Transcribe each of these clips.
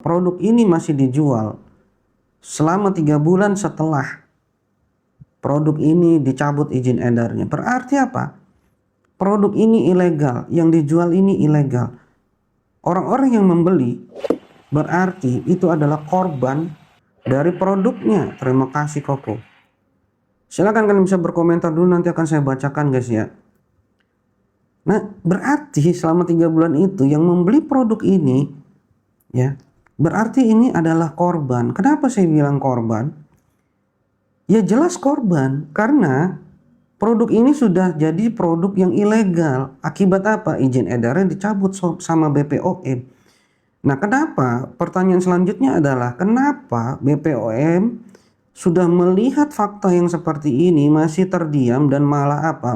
produk ini masih dijual selama 3 bulan setelah produk ini dicabut izin edarnya, berarti apa? Produk ini ilegal, yang dijual ini ilegal. Orang-orang yang membeli berarti itu adalah korban dari produknya. Terima kasih Koko. Silakan kalian bisa berkomentar dulu, nanti akan saya bacakan guys ya. Nah, berarti selama 3 bulan itu yang membeli produk ini ya, berarti ini adalah korban. Kenapa saya bilang korban? Ya jelas korban, karena produk ini sudah jadi produk yang ilegal. Akibat apa? Izin edarnya dicabut sama BPOM. Nah, kenapa? Pertanyaan selanjutnya adalah kenapa BPOM sudah melihat fakta yang seperti ini masih terdiam dan malah apa?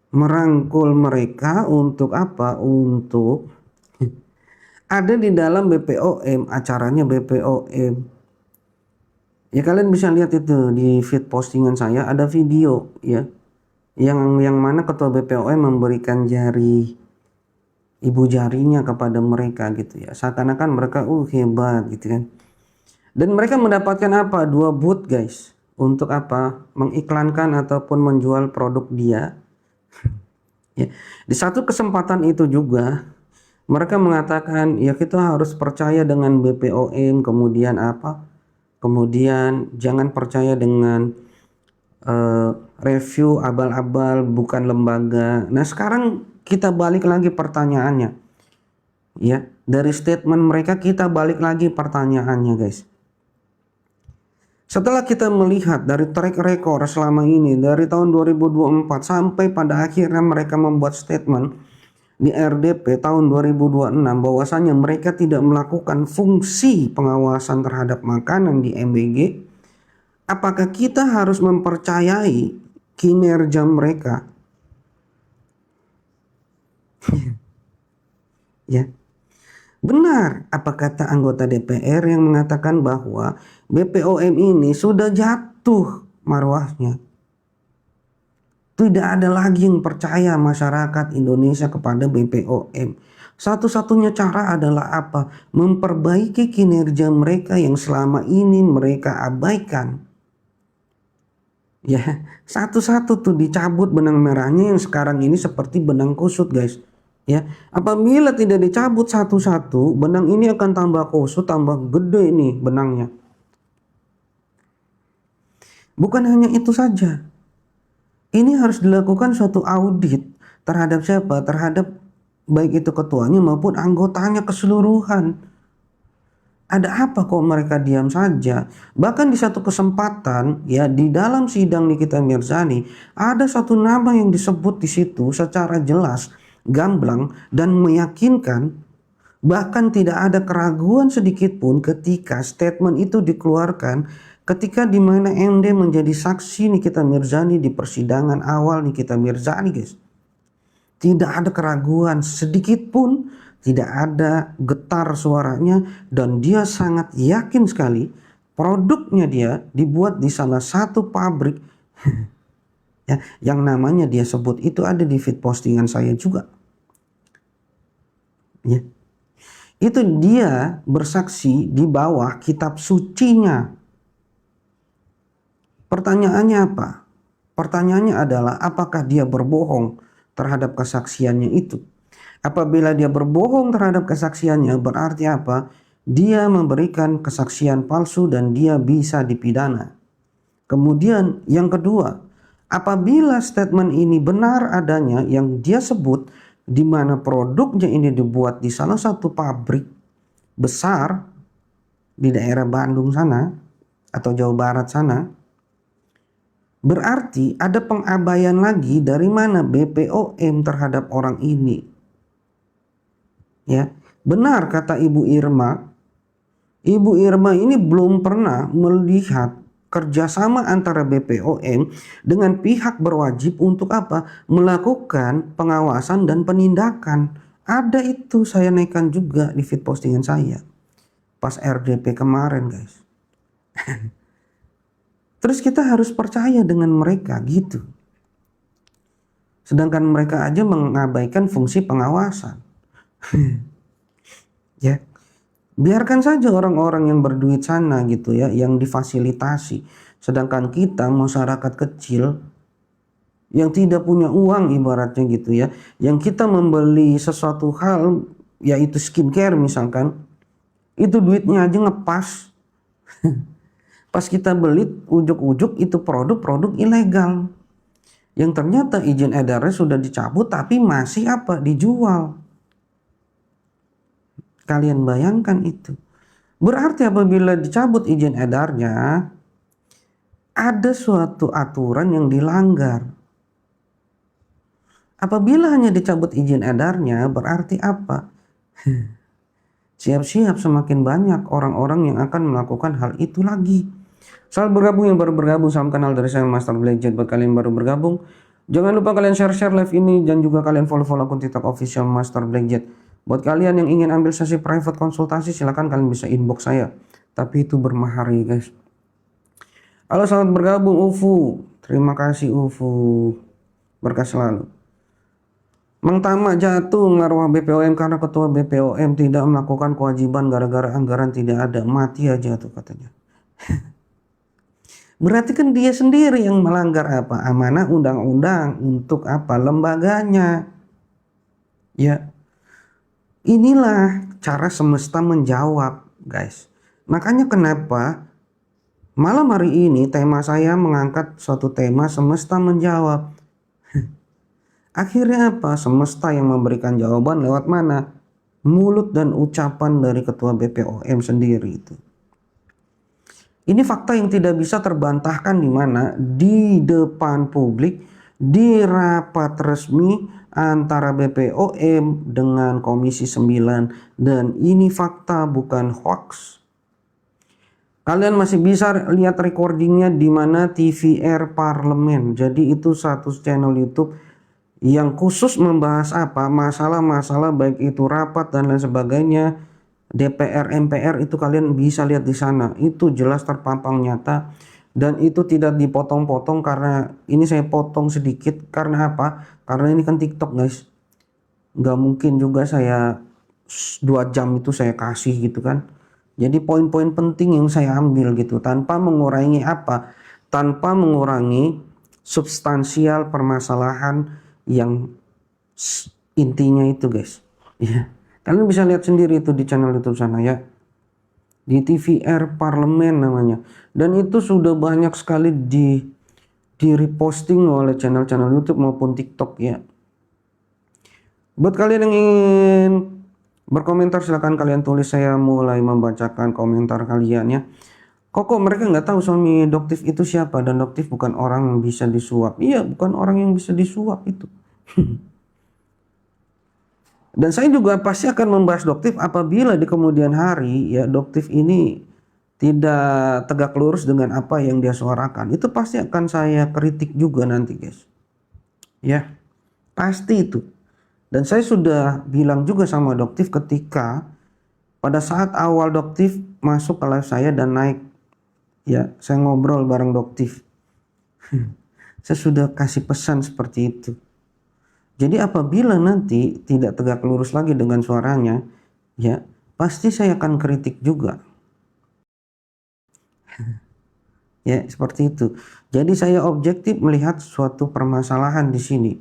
Merangkul mereka untuk apa? Untuk ada di dalam BPOM, acaranya BPOM. Ya kalian bisa lihat itu di feed postingan saya, ada video ya. Yang mana ketua BPOM memberikan ibu jarinya kepada mereka gitu ya. Seakan-akan mereka hebat gitu kan. Dan mereka mendapatkan apa? 2 booth guys. Untuk apa? Mengiklankan ataupun menjual produk dia. Ya. Di satu kesempatan itu juga mereka mengatakan ya kita harus percaya dengan BPOM, kemudian apa? Kemudian jangan percaya dengan review abal-abal, bukan lembaga. Nah sekarang kita balik lagi pertanyaannya ya, dari statement mereka kita balik lagi pertanyaannya guys. Setelah kita melihat dari track record selama ini dari tahun 2024 sampai pada akhirnya mereka membuat statement di RDP tahun 2026 bahwasanya mereka tidak melakukan fungsi pengawasan terhadap makanan di MBG, apakah kita harus mempercayai kinerja mereka? Ya, benar apa kata anggota DPR yang mengatakan bahwa BPOM ini sudah jatuh marwahnya. Tidak ada lagi yang percaya masyarakat Indonesia kepada BPOM. Satu-satunya cara adalah apa? Memperbaiki kinerja mereka yang selama ini mereka abaikan. Ya, satu-satu tuh dicabut benang merahnya yang sekarang ini seperti benang kusut guys. Ya, apabila tidak dicabut satu-satu, benang ini akan tambah kusut, tambah gede nih benangnya. Bukan hanya itu saja. Ini harus dilakukan suatu audit terhadap siapa? Terhadap baik itu ketuanya maupun anggotanya keseluruhan. Ada apa kok mereka diam saja? Bahkan di satu kesempatan ya di dalam sidang Nikita Mirzani ada satu nama yang disebut di situ secara jelas, gamblang dan meyakinkan, bahkan tidak ada keraguan sedikit pun ketika statement itu dikeluarkan. Ketika dimana MD menjadi saksi Nikita Mirzani di persidangan awal Nikita Mirzani guys. Tidak ada keraguan sedikit pun, tidak ada getar suaranya, dan dia sangat yakin sekali produknya dia dibuat di salah satu pabrik ya, yang namanya dia sebut itu ada di feed postingan saya juga. Ya. Itu dia bersaksi di bawah kitab sucinya. Pertanyaannya apa? Pertanyaannya adalah apakah dia berbohong terhadap kesaksiannya itu? Apabila dia berbohong terhadap kesaksiannya berarti apa? Dia memberikan kesaksian palsu dan dia bisa dipidana. Kemudian yang kedua, apabila statement ini benar adanya yang dia sebut di mana produknya ini dibuat di salah satu pabrik besar di daerah Bandung sana atau Jawa Barat sana, berarti ada pengabaian lagi dari mana BPOM terhadap orang ini. Ya, benar kata Ibu Irma. Ibu Irma ini belum pernah melihat kerjasama antara BPOM dengan pihak berwajib untuk apa? Melakukan pengawasan dan penindakan. Ada itu saya naikkan juga di feed postingan saya pas RDP kemarin guys. Terus kita harus percaya dengan mereka gitu. Sedangkan mereka aja mengabaikan fungsi pengawasan. Ya. Biarkan saja orang-orang yang berduit sana gitu ya, yang difasilitasi. Sedangkan kita masyarakat kecil yang tidak punya uang ibaratnya gitu ya, yang kita membeli sesuatu hal yaitu skincare misalkan, itu duitnya aja ngepas. Pas kita beli ujuk-ujuk itu produk-produk ilegal. Yang ternyata izin edarnya sudah dicabut tapi masih apa? Dijual. Kalian bayangkan itu. Berarti apabila dicabut izin edarnya, ada suatu aturan yang dilanggar. Apabila hanya dicabut izin edarnya, berarti apa? Siap-siap semakin banyak orang-orang yang akan melakukan hal itu lagi. Selamat bergabung yang baru bergabung sama kanal dari saya Master Blackjet. Buat kalian yang baru bergabung, jangan lupa kalian share live ini dan juga kalian follow akun TikTok official Master Blackjet. Buat kalian yang ingin ambil sesi private konsultasi, silahkan kalian bisa inbox saya. Tapi itu bermahari guys. Halo, selamat bergabung UFU. Terima kasih UFU. Berkah selalu. Mang Tama jatuh marwah BPOM karena ketua BPOM tidak melakukan kewajiban gara-gara anggaran tidak ada. Mati aja tuh katanya. Berarti kan dia sendiri yang melanggar apa? Amanah undang-undang untuk apa? Lembaganya. Ya. Inilah cara semesta menjawab, guys. Makanya kenapa malam hari ini tema saya mengangkat suatu tema semesta menjawab. Akhirnya apa? Semesta yang memberikan jawaban lewat mana? Mulut dan ucapan dari ketua BPOM sendiri itu. Ini fakta yang tidak bisa terbantahkan di mana? Di depan publik, di rapat resmi antara BPOM dengan Komisi 9, dan ini fakta bukan hoax. Kalian masih bisa lihat recordingnya di mana TVR Parlemen. Jadi itu satu channel YouTube yang khusus membahas apa? Masalah-masalah baik itu rapat dan lain sebagainya, DPR, MPR, itu kalian bisa lihat di sana. Itu jelas terpampang nyata dan itu tidak dipotong-potong, karena ini saya potong sedikit karena apa? Karena ini kan TikTok guys. Nggak mungkin juga saya 2 jam itu saya kasih gitu kan. Jadi poin-poin penting yang saya ambil gitu tanpa mengurangi apa? Tanpa mengurangi substansial permasalahan yang intinya itu guys. Ya, kalian bisa lihat sendiri itu di channel YouTube sana ya, di TVR Parlemen namanya, dan itu sudah banyak sekali di reposting oleh channel-channel YouTube maupun TikTok ya. Buat kalian yang ingin berkomentar silahkan kalian tulis, saya mulai membacakan komentar kalian ya. Kok mereka nggak tahu suami Doktif itu siapa, dan Doktif bukan orang yang bisa disuap. Iya, bukan orang yang bisa disuap itu. Dan saya juga pasti akan membahas Doktif apabila di kemudian hari ya Doktif ini tidak tegak lurus dengan apa yang dia suarakan. Itu pasti akan saya kritik juga nanti guys. Ya, pasti itu. Dan saya sudah bilang juga sama Doktif ketika pada saat awal Doktif masuk ke live saya dan naik. Ya, saya ngobrol bareng Doktif. Saya sudah kasih pesan seperti itu. Jadi apabila nanti tidak tegak lurus lagi dengan suaranya, ya pasti saya akan kritik juga. Ya, seperti itu. Jadi saya objektif melihat suatu permasalahan di sini.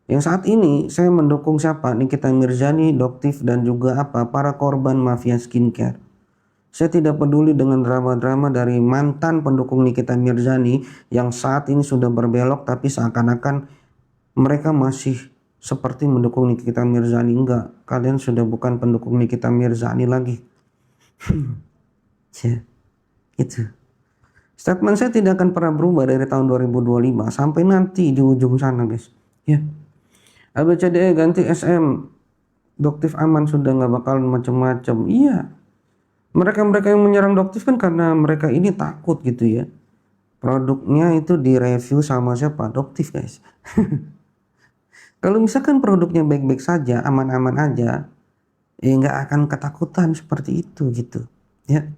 Yang saat ini saya mendukung siapa? Nikita Mirzani, Doktif, dan juga apa? Para korban mafia skincare. Saya tidak peduli dengan drama-drama dari mantan pendukung Nikita Mirzani yang saat ini sudah berbelok, tapi seakan-akan mereka masih seperti mendukung Nikita Mirzani. Enggak, kalian sudah bukan pendukung Nikita Mirzani lagi. Ya, itu. Statement saya tidak akan pernah berubah dari tahun 2025 sampai nanti di ujung sana guys. Ya. ABCDE ganti SM. Doktif aman sudah, nggak bakal macam-macam. Iya. Mereka-mereka yang menyerang Doktif kan karena mereka ini takut gitu ya. Produknya itu direview sama siapa? Doktif guys. Kalau misalkan produknya baik-baik saja, aman-aman aja, ya nggak akan ketakutan seperti itu gitu. Ya.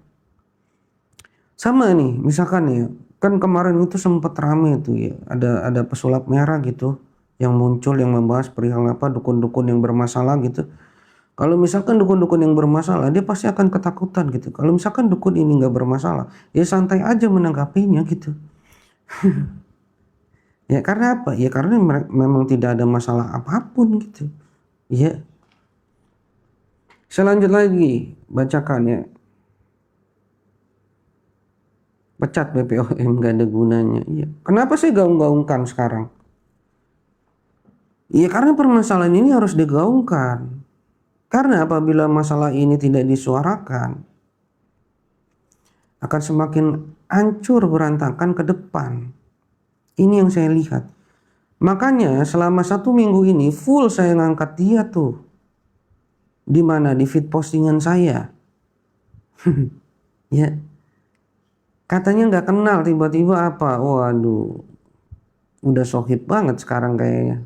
Sama nih, misalkan ya, kan kemarin itu sempat rame itu ya, ada pesulap merah gitu yang muncul yang membahas perihal apa dukun-dukun yang bermasalah gitu. Kalau misalkan dukun-dukun yang bermasalah, dia pasti akan ketakutan gitu. Kalau misalkan dukun ini nggak bermasalah, ya santai aja menanggapinya gitu. Ya karena apa? Ya karena memang tidak ada masalah apapun gitu. Ya. Saya lanjut lagi bacakan ya. Pecat BPOM gak ada gunanya. Iya. Kenapa saya gaung-gaungkan sekarang? Iya karena permasalahan ini harus digaungkan. Karena apabila masalah ini tidak disuarakan, akan semakin hancur berantakan ke depan. Ini yang saya lihat. Makanya selama 1 minggu ini full saya ngangkat dia tuh. Di mana? Di feed postingan saya. Ya. Katanya nggak kenal, tiba-tiba apa? Waduh. Udah sohib banget sekarang kayaknya.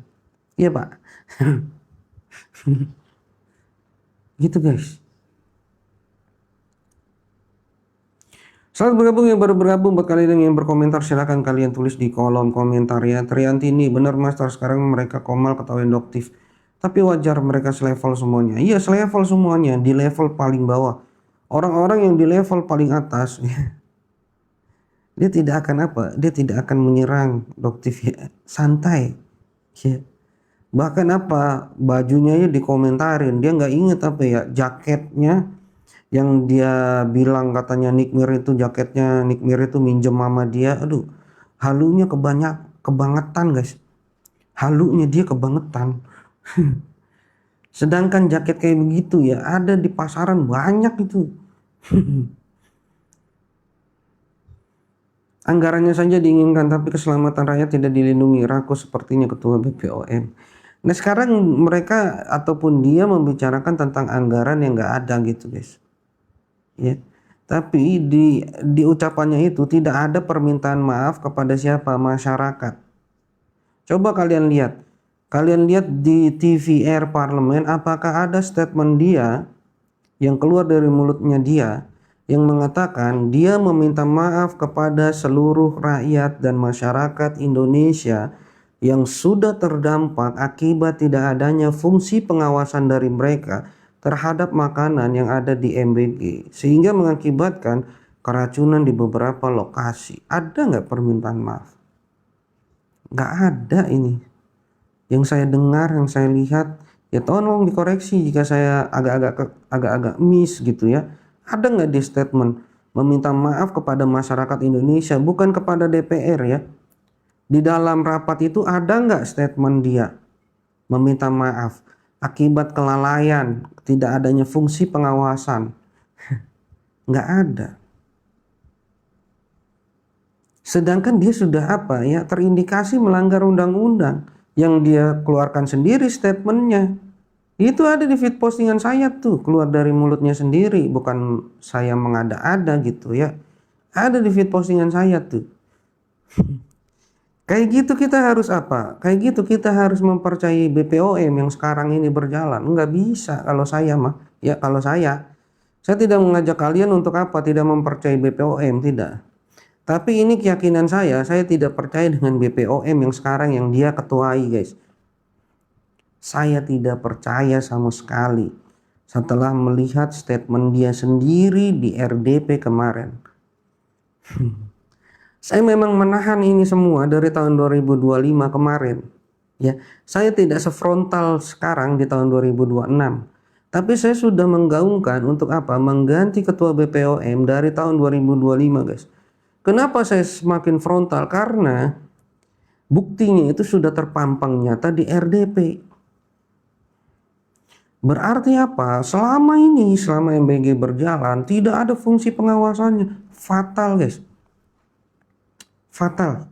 Iya Pak. Gitu guys. Selamat bergabung yang baru bergabung. Buat kalian yang berkomentar silahkan kalian tulis di kolom komentar ya. Trianti ini bener master, sekarang mereka komal ketawa induktif. Tapi wajar mereka selevel semuanya. Iya selevel semuanya, di level paling bawah. Orang-orang yang di level paling atas dia tidak akan apa? Dia tidak akan menyerang doktif ya. Santai. Ya. Bahkan apa? Bajunya ya dikomentarin. Dia nggak inget apa ya? Jaketnya yang dia bilang katanya Nick Mir itu jaketnya Nick Mir itu minjem mama dia. Aduh, halunya kebangetan guys. Halunya dia kebangetan. Sedangkan jaket kayak begitu ya ada di pasaran banyak itu. Anggarannya saja diinginkan tapi keselamatan rakyat tidak dilindungi. Rakus sepertinya ketua BPOM. Nah sekarang mereka ataupun dia membicarakan tentang anggaran yang nggak ada gitu guys. Ya. Tapi di ucapannya itu tidak ada permintaan maaf kepada siapa? Masyarakat. Coba kalian lihat. Kalian lihat di TVR Parlemen apakah ada statement dia yang keluar dari mulutnya dia yang mengatakan dia meminta maaf kepada seluruh rakyat dan masyarakat Indonesia yang sudah terdampak akibat tidak adanya fungsi pengawasan dari mereka terhadap makanan yang ada di MBG sehingga mengakibatkan keracunan di beberapa lokasi. Ada nggak permintaan maaf? Nggak ada ini. Yang saya dengar, yang saya lihat, ya tolong dikoreksi jika saya agak-agak miss gitu ya. Ada nggak di statement meminta maaf kepada masyarakat Indonesia, bukan kepada DPR ya. Di dalam rapat itu ada nggak statement dia meminta maaf akibat kelalaian, tidak adanya fungsi pengawasan? Nggak ada. Sedangkan dia sudah apa ya, terindikasi melanggar undang-undang yang dia keluarkan sendiri statementnya. Itu ada di feed postingan saya tuh, keluar dari mulutnya sendiri, bukan saya mengada-ada gitu ya. Ada di feed postingan saya tuh. Kayak gitu kita harus apa? Kayak gitu kita harus mempercayai BPOM yang sekarang ini berjalan. Nggak bisa kalau saya mah. Ya kalau saya tidak mengajak kalian untuk apa? Tidak mempercayai BPOM, tidak. Tapi ini keyakinan saya tidak percaya dengan BPOM yang sekarang yang dia ketuai guys. Saya tidak percaya sama sekali setelah melihat statement dia sendiri di RDP kemarin. Saya memang menahan ini semua dari tahun 2025 kemarin. Ya, saya tidak sefrontal sekarang di tahun 2026. Tapi saya sudah menggaungkan untuk apa? Mengganti ketua BPOM dari tahun 2025 guys. Kenapa saya semakin frontal? Karena buktinya itu sudah terpampang nyata di RDP. Berarti apa? Selama MBG berjalan tidak ada fungsi pengawasannya. Fatal guys. Fatal.